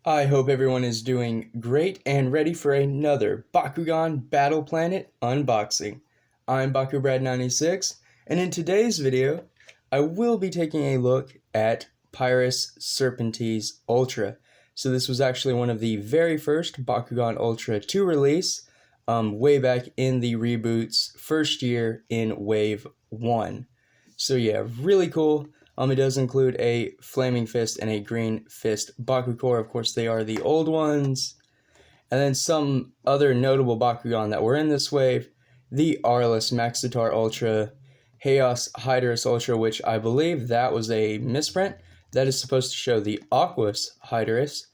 I hope everyone is doing great and ready for another Bakugan Battleplanet unboxing. I'm BakuBrad96, and in today's video, I will be taking a look at Pyrus Serpenteze Ultra. So this was actually one of the very first Bakugan Ultra to release, way back in the reboot's first year in Wave 1. So yeah, really cool. It does include a Flaming Fist and a Green Fist Bakugan. Of course, they are the old ones. And then some other notable Bakugan that were in this wave. The Aurelus Maxitar Ultra, Chaos Hydrus Ultra, which I believe that was a misprint. That is supposed to show the Aquos Hydrus.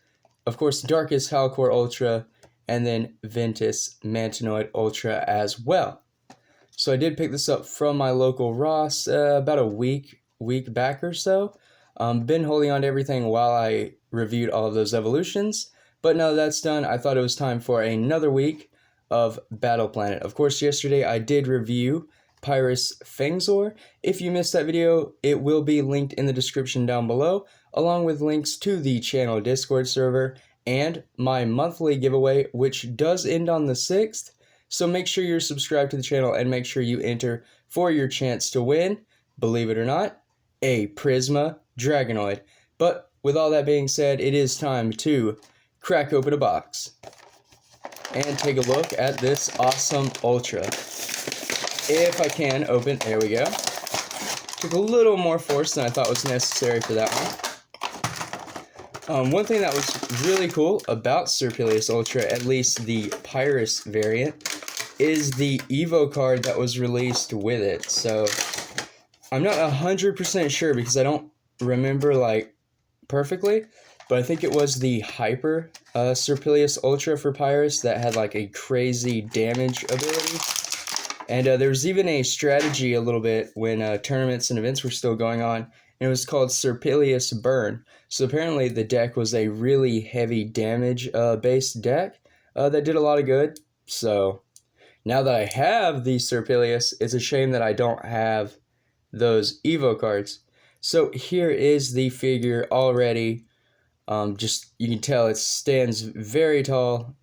Of course, Darkest Halcor Ultra, and then Ventus Mantanoid Ultra as well. So I did pick this up from my local Ross about a week back or so. Been holding on to everything while I reviewed all of those evolutions. But now that's done, I thought it was time for another week of Battle Planet. Of course, yesterday I did review Pyrus Fangzor. If you missed that video, it will be linked in the description down below, along with links to the channel Discord server and my monthly giveaway, which does end on the 6th. So make sure you're subscribed to the channel and make sure you enter for your chance to win, believe it or not, a Prisma Dragonoid. But with all that being said, it is time to crack open a box and take a look at this awesome Ultra. If I can open, there we go. Took a little more force than I thought was necessary for that one. One thing that was really cool about Serpenteze Ultra, at least the Pyrus variant, is the Evo card that was released with it. So I'm not 100% sure because I don't remember like perfectly, but I think it was the Hyper Serpenteze Ultra for Pyrus that had like a crazy damage ability. And there was even a strategy a little bit when tournaments and events were still going on, and it was called Serpenteze Burn. So apparently the deck was a really heavy damage based deck that did a lot of good. So now that I have the Serpenteze, it's a shame that I don't have those Evo cards. So here is the figure already. Just you can tell it stands very tall.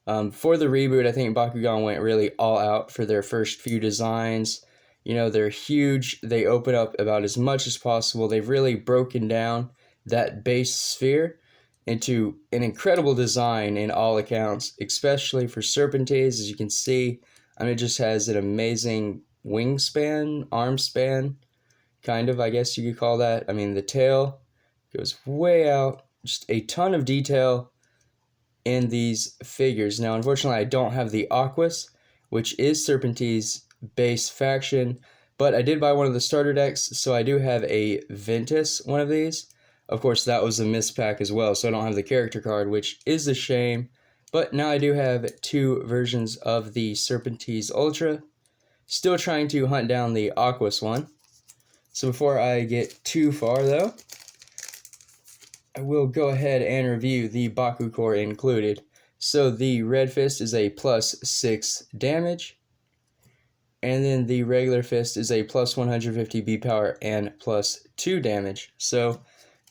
For the reboot, I think Bakugan went really all out for their first few designs. You know, they're huge. They open up about as much as possible. They've really broken down that base sphere into an incredible design in all accounts, especially for Serpenteze. As you can see, I mean, it just has an amazing wingspan, arm span, kind of, I guess you could call that. I mean, the tail goes way out, just a ton of detail in these figures. Now, unfortunately, I don't have the Aquos, which is Serpenteze's base faction, but I did buy one of the starter decks, so I do have a Ventus one of these. Of course, that was a mispack as well, so I don't have the character card, which is a shame. But now I do have two versions of the Serpenteze Ultra. Still trying to hunt down the Aquos one. So before I get too far, though, I will go ahead and review the Bakugan included. So the Red Fist is a +6 damage, and then the regular fist is a +150 B power and +2 damage. So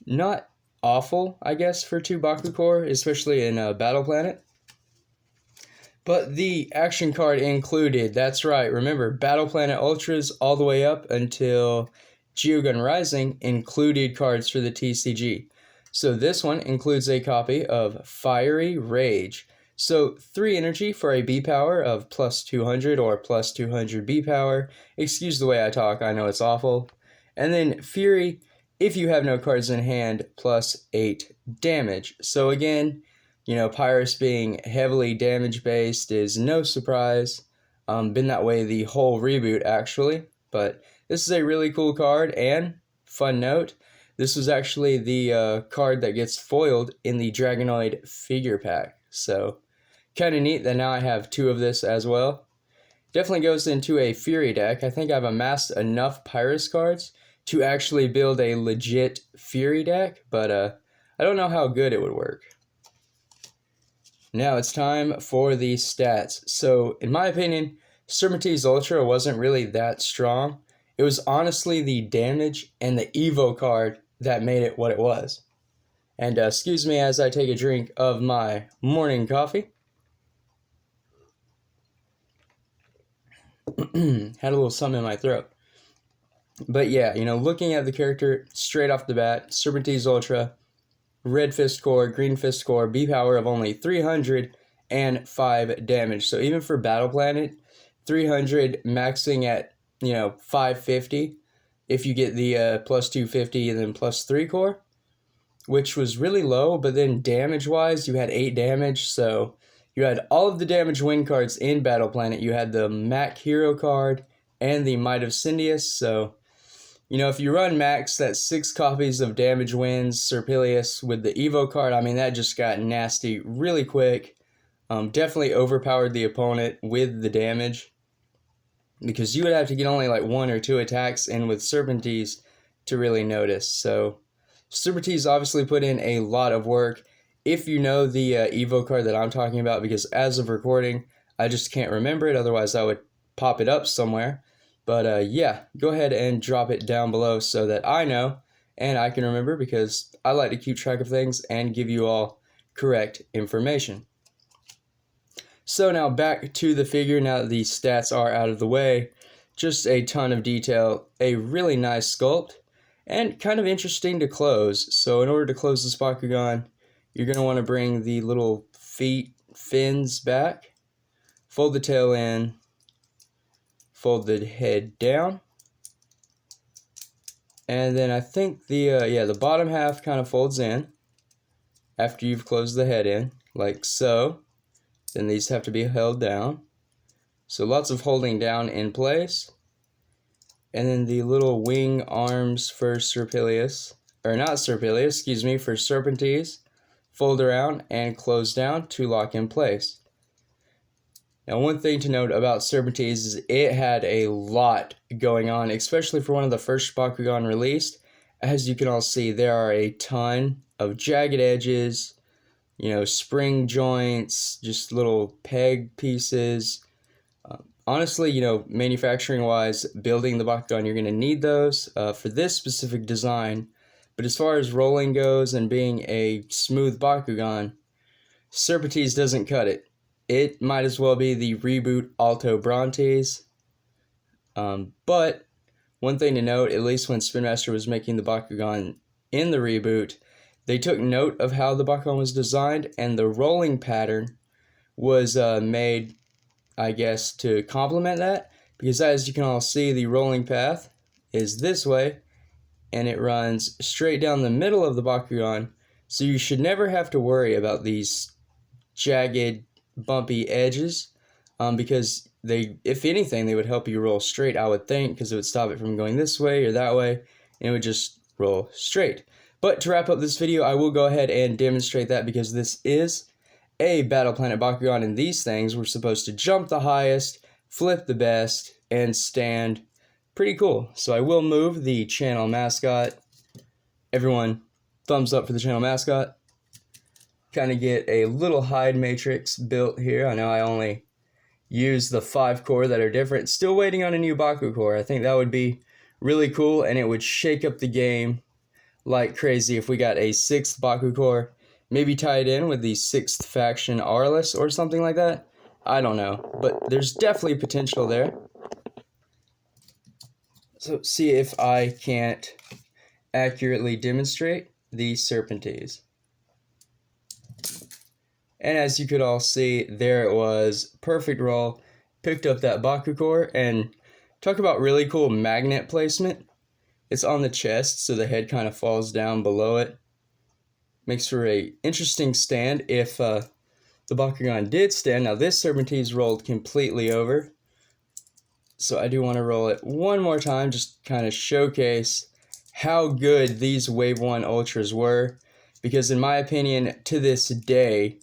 not awful, I guess, for two Bakugan, especially in Battle Planet. But the action card included, that's right, remember, Battle Planet Ultras all the way up until Geogun Rising included cards for the TCG. So this one includes a copy of Fiery Rage. So 3 energy for a B power of +200 or +200 B power. Excuse the way I talk, I know it's awful. And then Fury, if you have no cards in hand, +8 damage. So again, you know, Pyrus being heavily damage-based is no surprise. Been that way the whole reboot, actually. But this is a really cool card, and, fun note, this was actually the card that gets foiled in the Dragonoid figure pack. So, kind of neat that now I have 2 of this as well. Definitely goes into a Fury deck. I think I've amassed enough Pyrus cards to actually build a legit Fury deck, but I don't know how good it would work. Now it's time for the stats. So, in my opinion, Serpenteze Ultra wasn't really that strong. It was honestly the damage and the Evo card that made it what it was. And excuse me as I take a drink of my morning coffee. Had a little something in my throat. But yeah, you know, looking at the character straight off the bat, Serpenteze Ultra, red fist core, green fist core, B power of only 305 damage. So even for Battle Planet, 300 maxing at, you know, 550 if you get the plus 250 and then plus 3 core, which was really low. But then damage wise, you had 8 damage, so you had all of the damage win cards in Battle Planet. You had the Mac Hero card and the Might of Syndius. So, you know, if you run max, that's 6 copies of damage wins Serpenteze with the Evo card. I mean, that just got nasty really quick. Definitely overpowered the opponent with the damage, because you would have to get only like 1 or 2 attacks in with Serpenteze to really notice. So Serpenteze obviously put in a lot of work. If you know the Evo card that I'm talking about, because as of recording, I just can't remember it. Otherwise, I would pop it up somewhere. But yeah, go ahead and drop it down below so that I know and I can remember, because I like to keep track of things and give you all correct information. So now back to the figure. Now that the stats are out of the way, just a ton of detail, a really nice sculpt, and kind of interesting to close. So in order to close this Bakugan, you're going to want to bring the little fins back, fold the tail in, fold the head down, and then I think the bottom half kind of folds in after you've closed the head in, like so. Then these have to be held down. So lots of holding down in place. And then the little wing arms for Serpenteze, or not Serpenteze, excuse me, for Serpenteze, fold around and close down to lock in place. Now, one thing to note about Serpenteze is it had a lot going on, especially for one of the first Bakugan released. As you can all see, there are a ton of jagged edges, you know, spring joints, just little peg pieces. Honestly, you know, manufacturing-wise, building the Bakugan, you're going to need those for this specific design. But as far as rolling goes and being a smooth Bakugan, Serpenteze doesn't cut it. It might as well be the reboot Alto Brontes. But one thing to note, at least when Spinmaster was making the Bakugan in the reboot, they took note of how the Bakugan was designed, and the rolling pattern was made, I guess, to complement that. Because as you can all see, the rolling path is this way, and it runs straight down the middle of the Bakugan. So you should never have to worry about these jagged, bumpy edges, because they, if anything, they would help you roll straight, I would think, because it would stop it from going this way or that way, and it would just roll straight. But to wrap up this video, I will go ahead and demonstrate that, because this is a Battle Planet Bakugan, and these things were supposed to jump the highest, flip the best, and stand pretty cool. So I will move the channel mascot. Everyone, thumbs up for the channel mascot. Kind of get a little hide matrix built here. I know I only use the 5 core that are different. Still waiting on a new Baku core. I think that would be really cool, and it would shake up the game like crazy if we got a 6th Baku core, maybe tied in with the 6th faction Arliss or something like that. I don't know, but there's definitely potential there. So see if I can't accurately demonstrate the Serpenteze. And as you could all see, there it was, perfect roll, picked up that Baku core, and talk about really cool magnet placement. It's on the chest, so the head kind of falls down below it. Makes for a interesting stand if the Bakugan did stand. Now this Serpenteze rolled completely over, so I do want to roll it one more time, just kind of showcase how good these Wave 1 Ultras were, because in my opinion, to this day,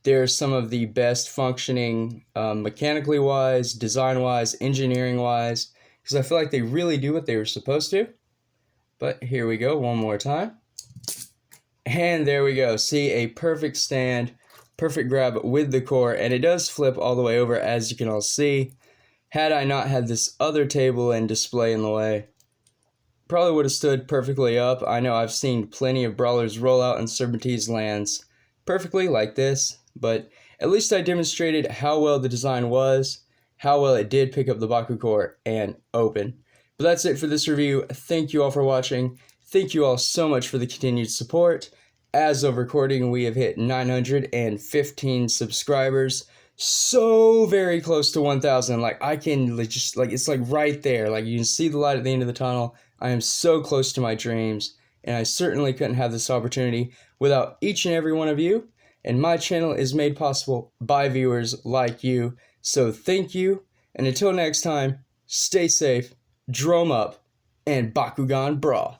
they're some of the best functioning mechanically wise, design wise, engineering wise, because I feel like they really do what they were supposed to. But here we go, one more time. And there we go. See, a perfect stand, perfect grab with the core, and it does flip all the way over, as you can all see. Had I not had this other table and display in the way, probably would have stood perfectly up. I know I've seen plenty of brawlers roll out in Serpenteze lands perfectly like this, but at least I demonstrated how well the design was, how well it did pick up the Baku core and open. But that's it for this review. Thank you all for watching. Thank you all so much for the continued support. As of recording, we have hit 915 subscribers. So very close to 1,000. Like, I can just, like, it's like right there. Like, you can see the light at the end of the tunnel. I am so close to my dreams, and I certainly couldn't have this opportunity without each and every one of you. And my channel is made possible by viewers like you. So thank you, and until next time, stay safe, drum up, and Bakugan brawl.